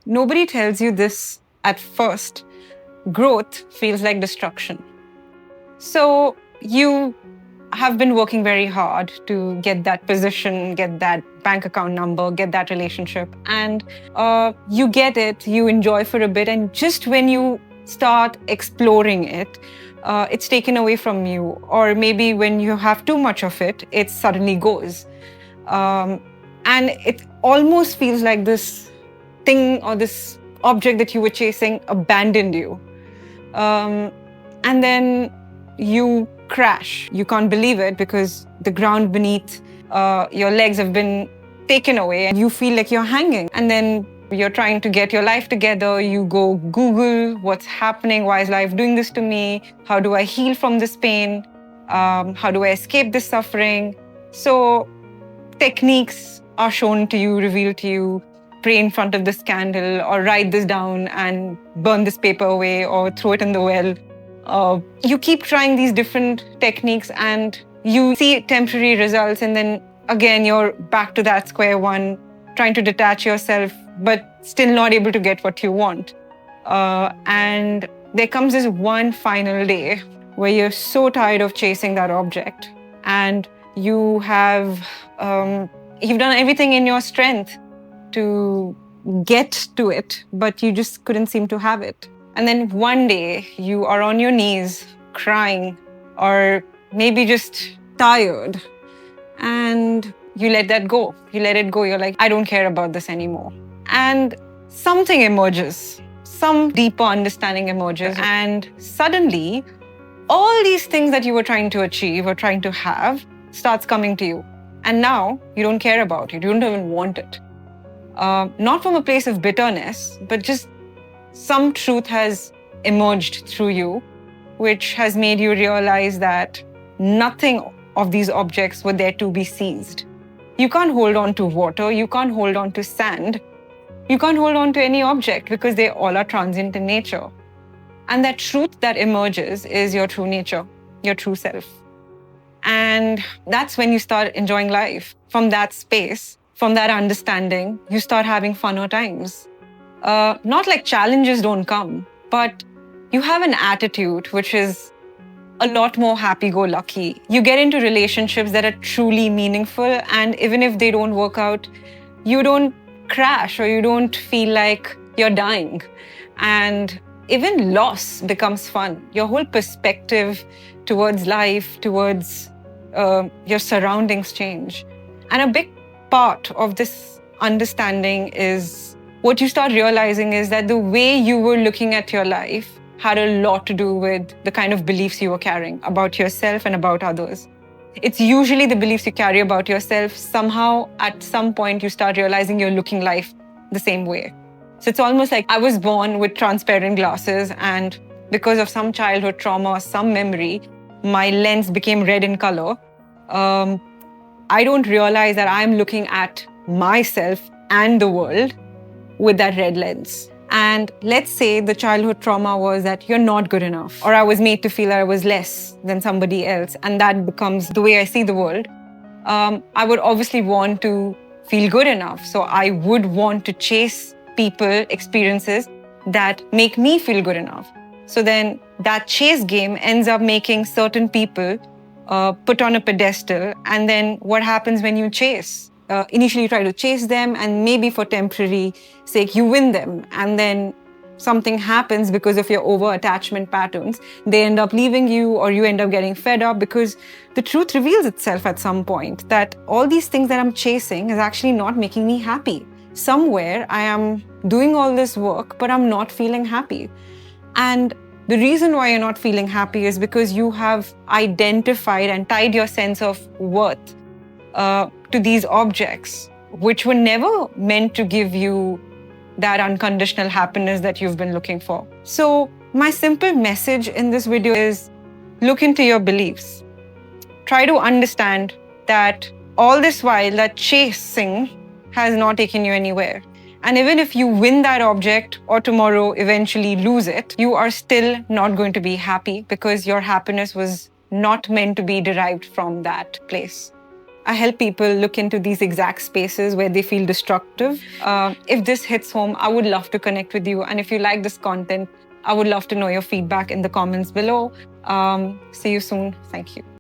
Nobody tells you this at first. Growth feels like destruction. So you have been working very hard to get that position, get that bank account number, get that relationship. And you get it, you enjoy for a bit. And just when you start exploring it, it's taken away from you. Or maybe when you have too much of it, it suddenly goes. And it almost feels like this thing or this object that you were chasing abandoned you. And then you crash. You can't believe it because the ground beneath your legs have been taken away and you feel like you're hanging. And then you're trying to get your life together. You go Google what's happening. Why is life doing this to me? How do I heal from this pain? How do I escape this suffering? So techniques are shown to you, revealed to you. Pray in front of this candle or write this down and burn this paper away or throw it in the well. You keep trying these different techniques and you see temporary results, and then again you're back to that square one, trying to detach yourself but still not able to get what you want. And there comes this one final day where you're so tired of chasing that object and you have you've done everything in your strength to get to it, but you just couldn't seem to have it. And then one day you are on your knees crying or maybe just tired and you let that go. You let it go. You're like, I don't care about this anymore. And something emerges, some deeper understanding emerges, and suddenly all these things that you were trying to achieve or trying to have starts coming to you. And now you don't care about it. You don't even want it. Not from a place of bitterness, but just some truth has emerged through you, which has made you realize that nothing of these objects were there to be seized. You can't hold on to water. You can't hold on to sand. You can't hold on to any object because they all are transient in nature. And that truth that emerges is your true nature, your true self. And that's when you start enjoying life. From that space, from that understanding, you start having funner times. Not like challenges don't come, but you have an attitude which is a lot more happy-go-lucky. You get into relationships that are truly meaningful, and even if they don't work out, you don't crash or you don't feel like you're dying. And even loss becomes fun. Your whole perspective towards life, towards your surroundings change. And a big part of this understanding is what you start realizing is that the way you were looking at your life had a lot to do with the kind of beliefs you were carrying about yourself and about others. It's usually the beliefs you carry about yourself. Somehow, at some point, you start realizing you're looking life the same way. So it's almost like I was born with transparent glasses, and because of some childhood trauma or some memory, my lens became red in color. I don't realize that I'm looking at myself and the world with that red lens. And let's say the childhood trauma was that you're not good enough, or I was made to feel that I was less than somebody else, and that becomes the way I see the world. I would obviously want to feel good enough. So I would want to chase people, experiences that make me feel good enough. So then that chase game ends up making certain people put on a pedestal. And then what happens when you chase? Initially you try to chase them, and maybe for temporary sake you win them, and then something happens because of your over-attachment patterns. They end up leaving you, or you end up getting fed up because the truth reveals itself at some point that all these things that I'm chasing is actually not making me happy. Somewhere I am doing all this work, but I'm not feeling happy. And the reason why you're not feeling happy is because you have identified and tied your sense of worth to these objects, which were never meant to give you that unconditional happiness that you've been looking for. So my simple message in this video is look into your beliefs. Try to understand that all this while that chasing has not taken you anywhere. And even if you win that object or tomorrow eventually lose it, you are still not going to be happy because your happiness was not meant to be derived from that place. I help people look into these exact spaces where they feel destructive. If this hits home, I would love to connect with you. And if you like this content, I would love to know your feedback in the comments below. See you soon. Thank you.